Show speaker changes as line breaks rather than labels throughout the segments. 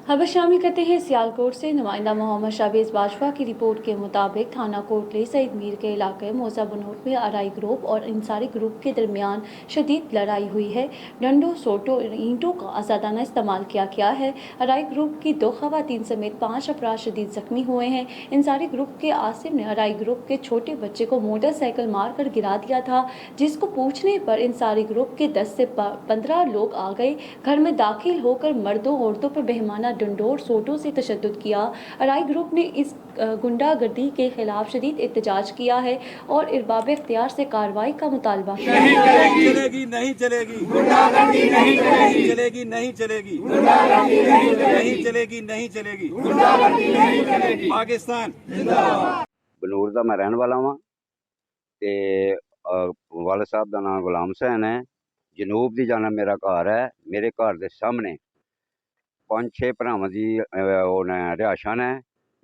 खबर शामिल करते हैं सियालकोट से। नुमाइंदा मोहम्मद शाहबाज बाजवा की रिपोर्ट के मुताबिक थाना कोटली सईद मीर के इलाके मौजा बनोट में अराई ग्रुप और इंसारी ग्रुप के दरमियान शदीद लड़ाई हुई है। डंडों, सोटों और ईंटों का आज़ादाना इस्तेमाल किया गया है। अराई ग्रुप की 2 खवातीन समेत 5 अफराद शदीद जख्मी हुए हैं। इंसारी ग्रुप के आसिफ ने अराई ग्रुप के छोटे बच्चे को मोटरसाइकिल मारकर गिरा दिया था, जिसको पूछने पर इंसारी ग्रुप के 10 से 15 लोग आ गए। घर में दाखिल होकर मर्दों औरतों पर बेहमाना डंडोर सोटों से तशद्दुद किया। अराई ग्रुप ने इस गुंडागर्दी के खिलाफ शदीद एहतजाज किया है और इरबाब इख्तियार से कार्रवाई का मुतालबा किया।
नहीं चलेगी गुंडागर्दी, नहीं चलेगी, चलेगी नहीं चलेगी गुंडागर्दी, नहीं चलेगी, नहीं चलेगी गुंडागर्दी, नहीं चलेगी। पाकिस्तान जिंदाबाद।
बनूर का मैं रहन वाला वा ते वाले साहब का नाम गुलाम हुसैन है। जनूब की जाना मेरा घर है। मेरे घर के सामने 5-6 भरावां की रिहायशां ने,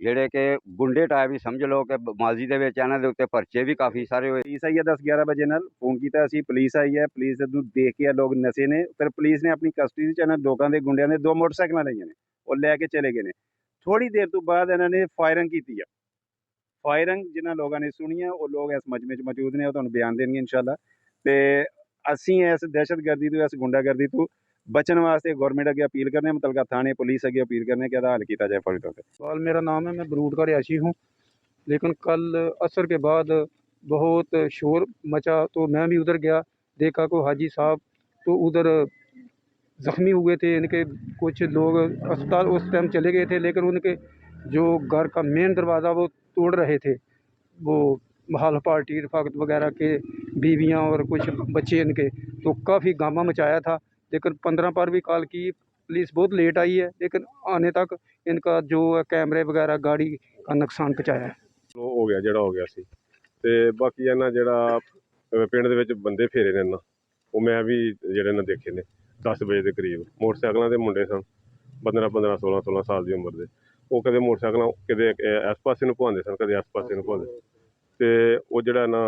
ਜਿਹੜੇ कि गुंडे टाइप ही समझ लो कि माजी ਦੇ ਵਿੱਚ ਇਹਨਾਂ ਦੇ ਉੱਤੇ ਪਰਚੇ ਵੀ ਕਾਫੀ ਸਾਰੇ ਹੋਏ।
पुलिस आई है 10-11 बजे ਨਾਲ फोन किया असी पुलिस आई है। पुलिस ਨੂੰ देख के लोग नशे ने, फिर पुलिस ने अपनी कस्टडी च ਇਹਨਾਂ ਲੋਕਾਂ ਦੇ ਗੁੰਡਿਆਂ ਨੇ 2 ਮੋਟਰਸਾਈਕਲਾਂ ਲਈਆਂ ਨੇ, ਉਹ ਲੈ ਕੇ ਚਲੇ ਗਏ ਨੇ। ਥੋੜੀ ਦੇਰ ਤੋਂ ਬਾਅਦ ਇਹਨਾਂ ਨੇ ਫਾਇਰਿੰਗ ਕੀਤੀ ਆ। ਫਾਇਰਿੰਗ ਜਿਨ੍ਹਾਂ ਲੋਕਾਂ ਨੇ ਸੁਣੀ ਹੈ ਉਹ ਲੋਕ ਇਸ ਮਜਮੇ 'ਚ ਮੌਜੂਦ ਨੇ, ਉਹ ਤੁਹਾਨੂੰ ਬਿਆਨ ਦੇਣਗੇ ਇਨਸ਼ਾਅੱਲਾ। ਤੇ ਅਸੀਂ ਇਸ ਦਹਿਸ਼ਤਗਰਦੀ ਤੋਂ, ਇਸ ਗੁੰਡਾਗਰਦੀ ਤੋਂ बचन वास्ते गौरमेंट अगे अपील करने, मुतलका थाने पुलिस अगे अपील करने कि हल किया जाए फौरी तौर पर।
मेरा नाम है, मैं बरूट का रिहायशी हूँ, लेकिन कल असर के बाद बहुत शोर मचा तो मैं भी उधर गया, देखा को हाजी साहब तो उधर ज़ख्मी हुए थे। इनके कुछ लोग अस्पताल उस टाइम चले गए थे, लेकिन उनके जो घर का मेन दरवाज़ा वो तोड़ रहे थे। वो हाल पार्टी रफाकत वगैरह के बीवियाँ और कुछ बच्चे इनके, तो काफ़ी गामा मचाया था। लेकिन 15 पर भी कॉल की, पुलिस बहुत लेट आई है, लेकिन आने तक इनका जो कैमरे वगैरह गाड़ी का नुकसान पहुँचाया है।
हो गया ਜਿਹੜਾ ਹੋ ਗਿਆ ਸੀ। ਤੇ ਬਾਕੀ ਇਹਨਾਂ ਜਿਹੜਾ ਪਿੰਡ ਦੇ ਵਿੱਚ ਬੰਦੇ ਫੇਰੇ ਨੇ ਇਹਨਾਂ, ਉਹ ਮੈਂ ਵੀ ਜਿਹੜੇ ਨੇ ਦੇਖੇ ਨੇ 10 ਵਜੇ ਦੇ ਕਰੀਬ। ਮੋਟਰਸਾਈਕਲਾਂ ਦੇ ਮੁੰਡੇ ਸਨ 15-15 16-16 ਸਾਲ ਦੀ ਉਮਰ ਦੇ। ਉਹ ਕਦੇ ਮੋਟਰਸਾਈਕਲਾਂ ਕਿਤੇ ਇਸ ਪਾਸੇ ਨੂੰ ਭੁਆਉਂਦੇ ਸਨ, ਕਦੇ ਇਸ ਪਾਸੇ ਨੂੰ ਭੁਆਉਂਦੇ। ਤੇ ਉਹ ਜਿਹੜਾ ਨਾ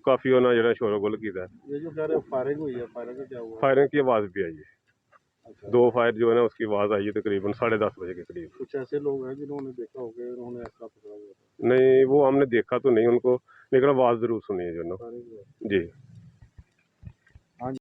काफ़ी उन्होंने जो शोरगुल किया।
ये जो कह रहे फायरिंग हुई है, फायरिंग का क्या हुआ?
फायरिंग की आवाज़ भी आई है। अच्छा। 2 फायर जो है ना उसकी आवाज़ आई है तकरीबन 10:30 बजे के करीब।
कुछ ऐसे लोग हैं जिन्होंने देखा होगा, उन्होंने ऐसा पकड़ा हुआ?
नहीं, वो हमने देखा तो नहीं उनको, लेकिन आवाज़ ज़रूर सुनी है जो ना। जी।